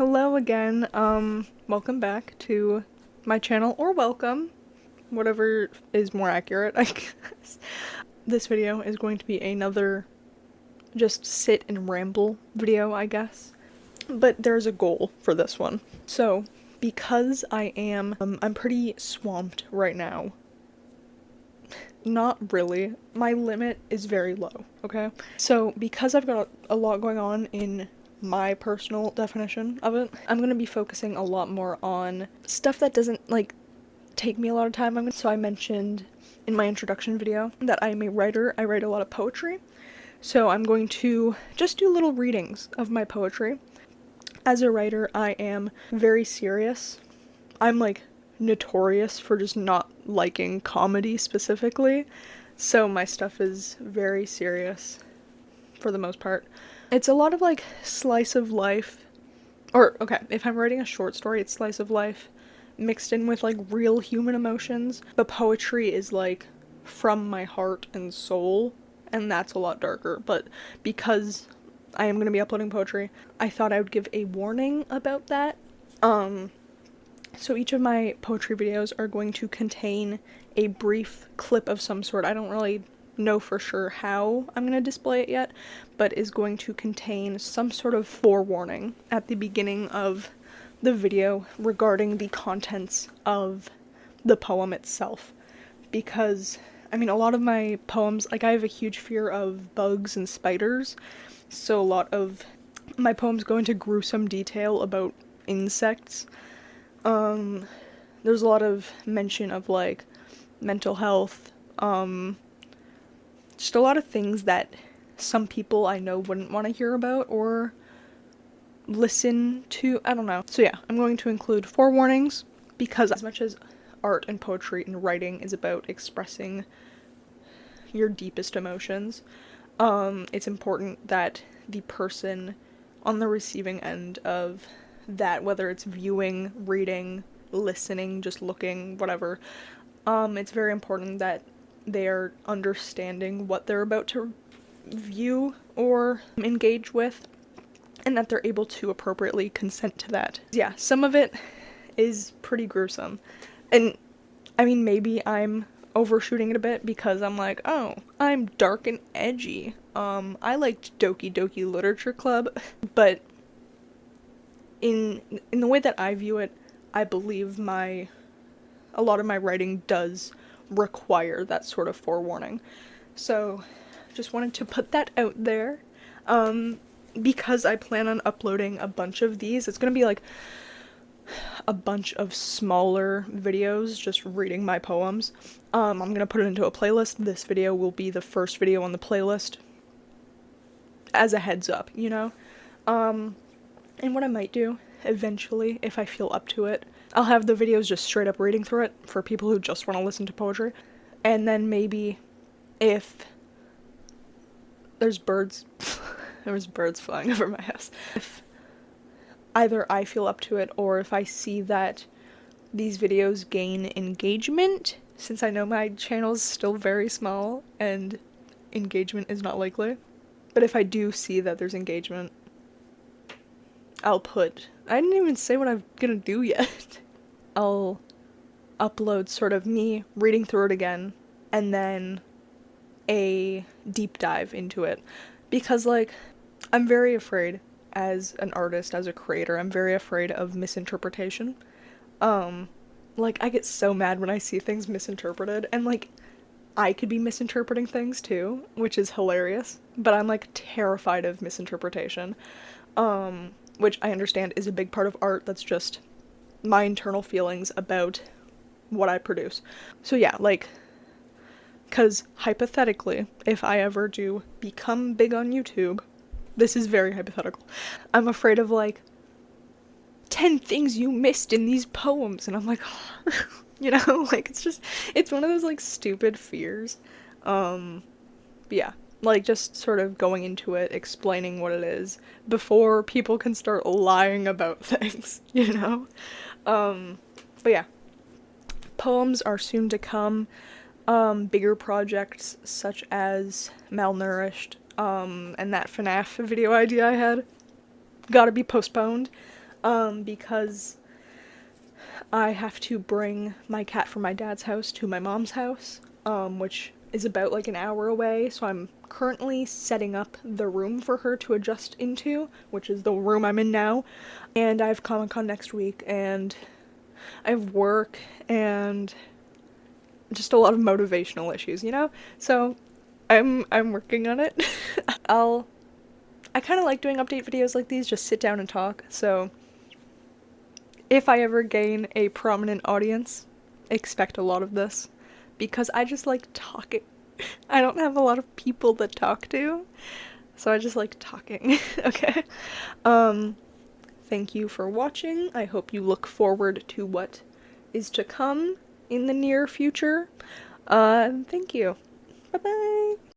Hello again, welcome back to my channel, or welcome, whatever is more accurate, I guess. This video is going to be another just sit and ramble video, I guess. But there's a goal for this one. So, because I'm pretty swamped right now. Not really. My limit is very low, okay? So, because I've got a lot going on in my personal definition of it, I'm gonna be focusing a lot more on stuff that doesn't, like, take me a lot of time. So I mentioned in my introduction video that I'm a writer. I write a lot of poetry. So I'm going to just do little readings of my poetry. As a writer, I am very serious. I'm, like, notorious for just not liking comedy specifically, so my stuff is very serious for the most part. It's a lot of, like, slice of life, or, okay, if I'm writing a short story, it's slice of life mixed in with, like, real human emotions, but poetry is, like, from my heart and soul, and that's a lot darker. But because I am going to be uploading poetry, I thought I would give a warning about that. So each of my poetry videos are going to contain a brief clip of some sort. I don't really know for sure how I'm going to display it yet, but is going to contain some sort of forewarning at the beginning of the video regarding the contents of the poem itself. Because, I mean, a lot of my poems, like, I have a huge fear of bugs and spiders, so a lot of my poems go into gruesome detail about insects. There's a lot of mention of, like, mental health, just a lot of things that some people I know wouldn't want to hear about or listen to, I don't know. So yeah, I'm going to include forewarnings, because as much as art and poetry and writing is about expressing your deepest emotions, it's important that the person on the receiving end of that, whether it's viewing, reading, listening, just looking, whatever, it's very important that they're understanding what they're about to view or engage with, and that they're able to appropriately consent to that. Yeah, some of it is pretty gruesome, and I mean, maybe I'm overshooting it a bit because I'm like, oh, I'm dark and edgy. I liked Doki Doki Literature Club, but in the way that I view it, I believe a lot of my writing does require that sort of forewarning. So, just wanted to put that out there. Because I plan on uploading a bunch of these, it's gonna be like a bunch of smaller videos just reading my poems. I'm gonna put it into a playlist. This video will be the first video on the playlist, as a heads up, you know? And what I might do, eventually, if I feel up to it, I'll have the videos just straight up reading through it for people who just want to listen to poetry. And then maybe if there's birds, there was birds flying over my house. If either I feel up to it, or if I see that these videos gain engagement, since I know my channel is still very small and engagement is not likely, but if I do see that there's engagement, I didn't even say what I'm gonna do yet. I'll upload sort of me reading through it again, and then a deep dive into it. Because, like, I'm very afraid as an artist, as a creator, I'm very afraid of misinterpretation. Like, I get so mad when I see things misinterpreted, and, like, I could be misinterpreting things too, which is hilarious, but I'm, like, terrified of misinterpretation. Which I understand is a big part of art. That's just my internal feelings about what I produce. So yeah, like, because hypothetically, if I ever do become big on YouTube, this is very hypothetical, I'm afraid of, like, 10 things you missed in these poems, and I'm like, you know, like, it's one of those, like, stupid fears. But yeah. Like, just sort of going into it, explaining what it is, before people can start lying about things, you know? But yeah. Poems are soon to come. Bigger projects such as Malnourished, and that FNAF video idea I had, gotta be postponed. because I have to bring my cat from my dad's house to my mom's house, which is about like an hour away, so I'm currently setting up the room for her to adjust into, which is the room I'm in now. And I have Comic-Con next week, and I have work, and just a lot of motivational issues, you know? So I'm working on it. I kind of like doing update videos like these, just sit down and talk. So if I ever gain a prominent audience, expect a lot of this, because I just like talking. I don't have a lot of people to talk to, so I just like talking. Okay. Thank you for watching. I hope you look forward to what is to come in the near future. Thank you. Bye-bye.